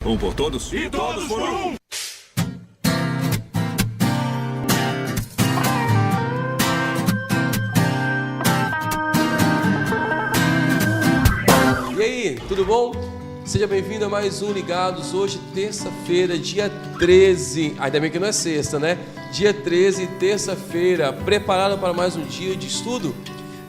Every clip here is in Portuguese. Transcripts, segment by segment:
Um por todos? E todos por um! E aí, tudo bom? Seja bem-vindo a mais um Ligados. Hoje, terça-feira, dia 13. Ainda bem que não é sexta, né? Dia 13, terça-feira. Preparado para mais um dia de estudo?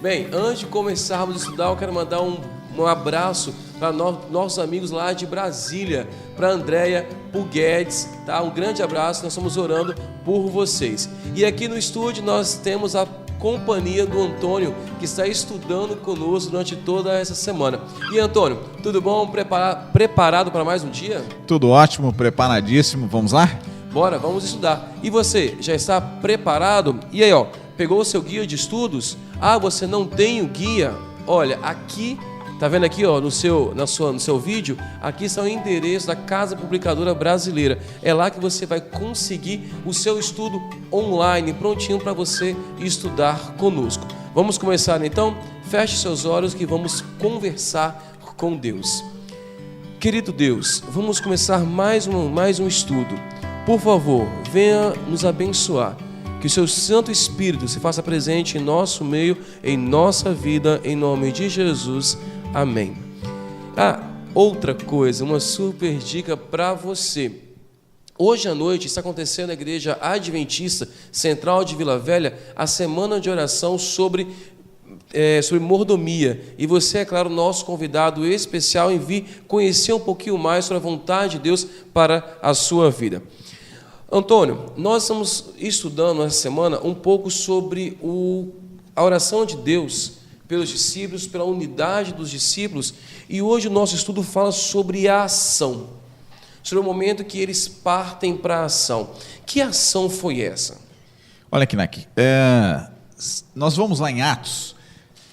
Bem, antes de começarmos a estudar, eu quero mandar um abraço para nossos amigos lá de Brasília, para a Andréia, para o Guedes, tá? Um grande abraço, nós estamos orando por vocês. E aqui no estúdio nós temos a companhia do Antônio, que está estudando conosco durante toda essa semana. E Antônio, tudo bom? Preparado para mais um dia? Tudo ótimo, preparadíssimo, vamos lá? Bora, vamos estudar. E você, já está preparado? E aí, ó, pegou o seu guia de estudos? Ah, você não tem o guia? Olha, aqui, tá vendo aqui, ó, no seu vídeo, aqui está o endereço da Casa Publicadora Brasileira. É lá que você vai conseguir o seu estudo online, prontinho para você estudar conosco. Vamos começar então? Feche seus olhos que vamos conversar com Deus. Querido Deus, vamos começar mais um estudo. Por favor, venha nos abençoar. Que o seu Santo Espírito se faça presente em nosso meio, em nossa vida, em nome de Jesus. Amém. Outra coisa, uma super dica para você. Hoje à noite está acontecendo na Igreja Adventista Central de Vila Velha a semana de oração sobre mordomia. E você, é claro, nosso convidado especial em vir conhecer um pouquinho mais sobre a vontade de Deus para a sua vida. Antônio, nós estamos estudando essa semana um pouco sobre a oração de Deus pelos discípulos, pela unidade dos discípulos, e hoje o nosso estudo fala sobre a ação, sobre o momento que eles partem para a ação. Que ação foi essa? Olha aqui, Naki, nós vamos lá em Atos,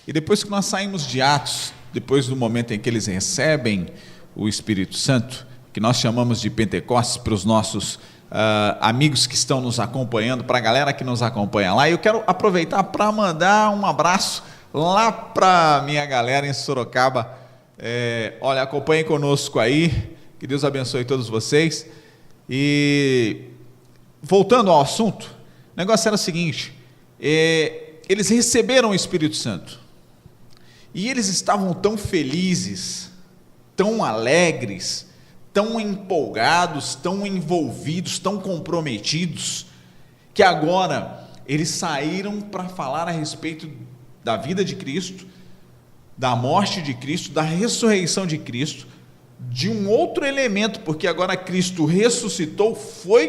e depois que nós saímos de Atos, depois do momento em que eles recebem o Espírito Santo, que nós chamamos de Pentecostes para os nossos amigos que estão nos acompanhando, para a galera que nos acompanha lá, eu quero aproveitar para mandar um abraço lá para minha galera em Sorocaba. Olha, acompanhem conosco aí, que Deus abençoe todos vocês. E voltando ao assunto, o negócio era o seguinte, eles receberam o Espírito Santo, e eles estavam tão felizes, tão alegres, tão empolgados, tão envolvidos, tão comprometidos, que agora eles saíram para falar a respeito da vida de Cristo, da morte de Cristo, da ressurreição de Cristo, de um outro elemento, porque agora Cristo ressuscitou, foi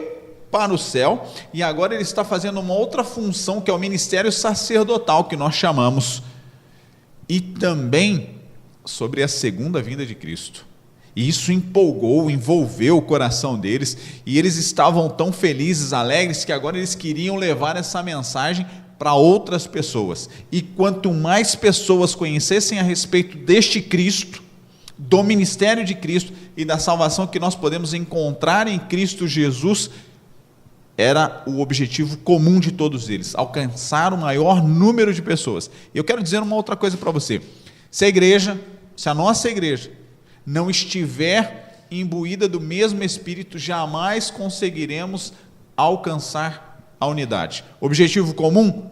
para o céu, e agora ele está fazendo uma outra função, que é o ministério sacerdotal, que nós chamamos, e também sobre a segunda vinda de Cristo. E isso empolgou, envolveu o coração deles, e eles estavam tão felizes, alegres, que agora eles queriam levar essa mensagem para outras pessoas. E quanto mais pessoas conhecessem a respeito deste Cristo, do ministério de Cristo e da salvação que nós podemos encontrar em Cristo Jesus, era o objetivo comum de todos eles, alcançar o maior número de pessoas. E eu quero dizer uma outra coisa para você. Se a nossa igreja não estiver imbuída do mesmo Espírito, jamais conseguiremos alcançar a unidade. Objetivo comum,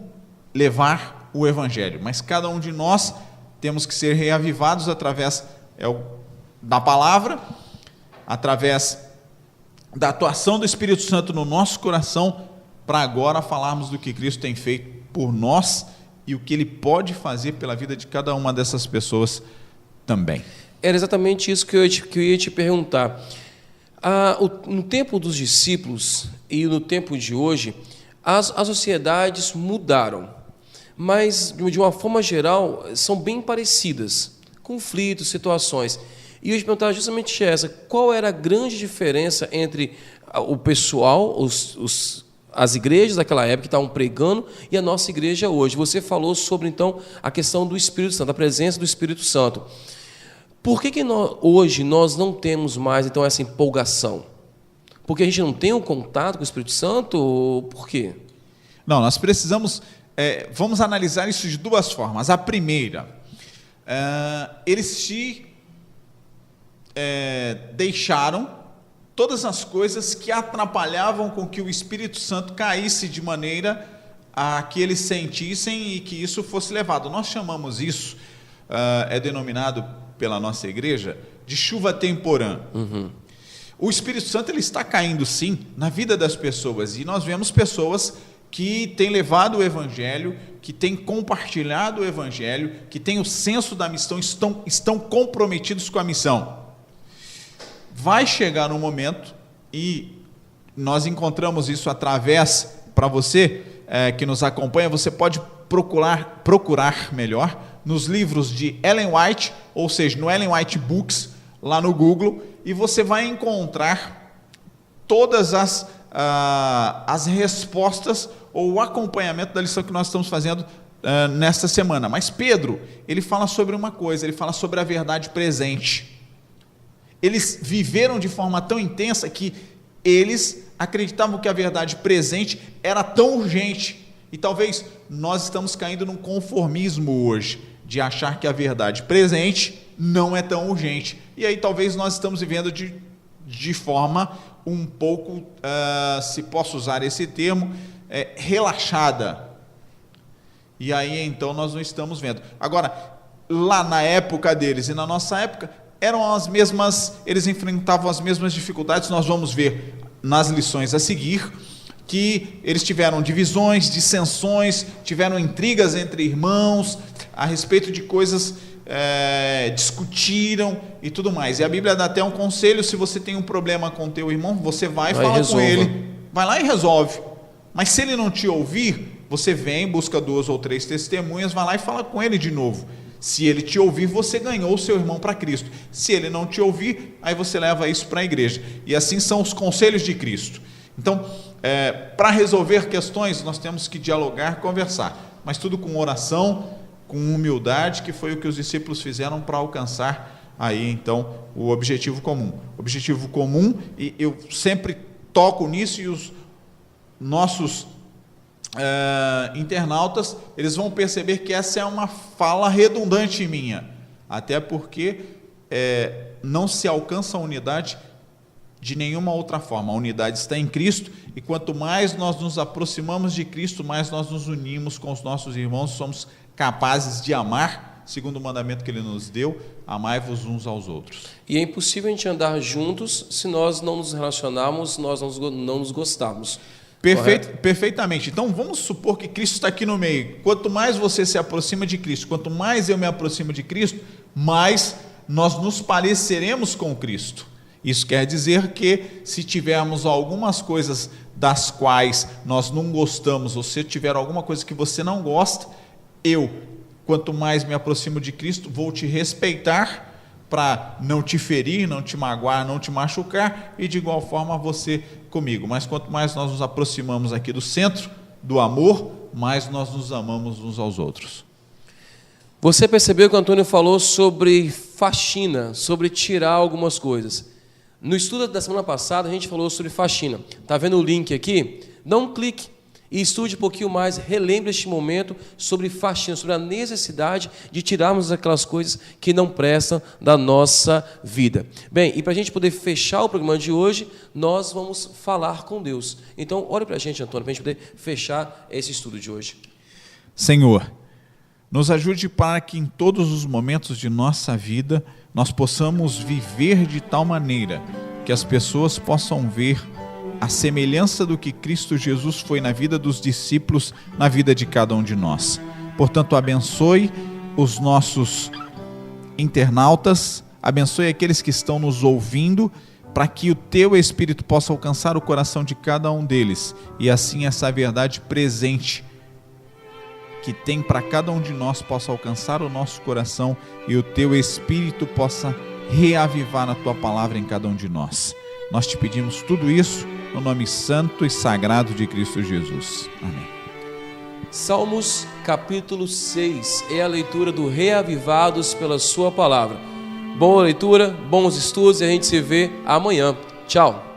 levar o Evangelho, mas cada um de nós temos que ser reavivados através da palavra, através da atuação do Espírito Santo no nosso coração, para agora falarmos do que Cristo tem feito por nós e o que Ele pode fazer pela vida de cada uma dessas pessoas também. Era exatamente isso que eu ia te perguntar. No tempo dos discípulos e no tempo de hoje, as sociedades mudaram, mas de uma forma geral são bem parecidas, conflitos, situações. E eu ia te perguntar justamente essa: qual era a grande diferença entre o pessoal, as igrejas daquela época que estavam pregando e a nossa igreja hoje? Você falou sobre então a questão do Espírito Santo, a presença do Espírito Santo. Por que hoje nós não temos mais então essa empolgação? Porque a gente não tem um contato com o Espírito Santo? Ou por quê? Não, nós precisamos... vamos analisar isso de duas formas. A primeira, eles se deixaram todas as coisas que atrapalhavam com que o Espírito Santo caísse de maneira a que eles sentissem e que isso fosse levado. Nós chamamos isso, é denominado pela nossa igreja, de chuva temporã. O Espírito Santo ele está caindo sim na vida das pessoas, e nós vemos pessoas que têm levado o Evangelho, que têm compartilhado o Evangelho, que têm o senso da missão, estão comprometidos com a missão. Vai chegar um momento, e nós encontramos isso através, para você que nos acompanha, você pode procurar melhor, nos livros de Ellen White, ou seja, no Ellen White Books, lá no Google, e você vai encontrar todas as respostas ou o acompanhamento da lição que nós estamos fazendo nesta semana. Mas Pedro, ele fala sobre uma coisa, ele fala sobre a verdade presente. Eles viveram de forma tão intensa que eles acreditavam que a verdade presente era tão urgente. E talvez nós estamos caindo num conformismo hoje, de achar que a verdade presente não é tão urgente. E aí talvez nós estamos vivendo de forma um pouco, se posso usar esse termo, relaxada. E aí então nós não estamos vendo. Agora, lá na época deles e na nossa época, eram as mesmas, eles enfrentavam as mesmas dificuldades. Nós vamos ver nas lições a seguir que eles tiveram divisões, dissensões, tiveram intrigas entre irmãos a respeito de coisas, discutiram e tudo mais. E a Bíblia dá até um conselho: se você tem um problema com teu irmão, você vai e fala com ele, vai lá e resolve. Mas se ele não te ouvir, você vem, busca 2 ou 3 testemunhas, vai lá e fala com ele de novo. Se ele te ouvir, você ganhou o seu irmão para Cristo. Se ele não te ouvir, aí você leva isso para a igreja. E assim são os conselhos de Cristo. Então, para resolver questões, nós temos que dialogar, conversar, mas tudo com oração, com humildade, que foi o que os discípulos fizeram para alcançar aí então o objetivo comum. Objetivo comum, e eu sempre toco nisso, e os nossos internautas, eles vão perceber que essa é uma fala redundante minha, até porque não se alcança a unidade de nenhuma outra forma. A unidade está em Cristo, e quanto mais nós nos aproximamos de Cristo, mais nós nos unimos com os nossos irmãos, somos capazes de amar, segundo o mandamento que Ele nos deu: amai-vos uns aos outros. E é impossível a gente andar juntos se nós não nos relacionarmos, nós não nos gostarmos. Perfeitamente. Então vamos supor que Cristo está aqui no meio. Quanto mais você se aproxima de Cristo, quanto mais eu me aproximo de Cristo, mais nós nos pareceremos com Cristo. Isso quer dizer que, se tivermos algumas coisas das quais nós não gostamos, ou se tiver alguma coisa que você não gosta, quanto mais me aproximo de Cristo, vou te respeitar para não te ferir, não te magoar, não te machucar, e de igual forma você comigo. Mas quanto mais nós nos aproximamos aqui do centro do amor, mais nós nos amamos uns aos outros. Você percebeu que o Antônio falou sobre faxina, sobre tirar algumas coisas. No estudo da semana passada a gente falou sobre faxina. Está vendo o link aqui? Dá um clique e estude um pouquinho mais, relembre este momento sobre faxina, sobre a necessidade de tirarmos aquelas coisas que não prestam da nossa vida. Bem, e para a gente poder fechar o programa de hoje, nós vamos falar com Deus. Então, olhe para a gente, Antônio, para a gente poder fechar esse estudo de hoje. Senhor, nos ajude para que em todos os momentos de nossa vida nós possamos viver de tal maneira que as pessoas possam ver a semelhança do que Cristo Jesus foi na vida dos discípulos, na vida de cada um de nós. Portanto, abençoe os nossos internautas, abençoe aqueles que estão nos ouvindo, para que o Teu Espírito possa alcançar o coração de cada um deles, e assim essa verdade presente que tem para cada um de nós possa alcançar o nosso coração, e o Teu Espírito possa reavivar a Tua palavra em cada um de nós. Nós te pedimos tudo isso no nome santo e sagrado de Cristo Jesus. Amém. Salmos capítulo 6 é a leitura do Reavivados pela Sua palavra. Boa leitura, bons estudos, e a gente se vê amanhã. Tchau.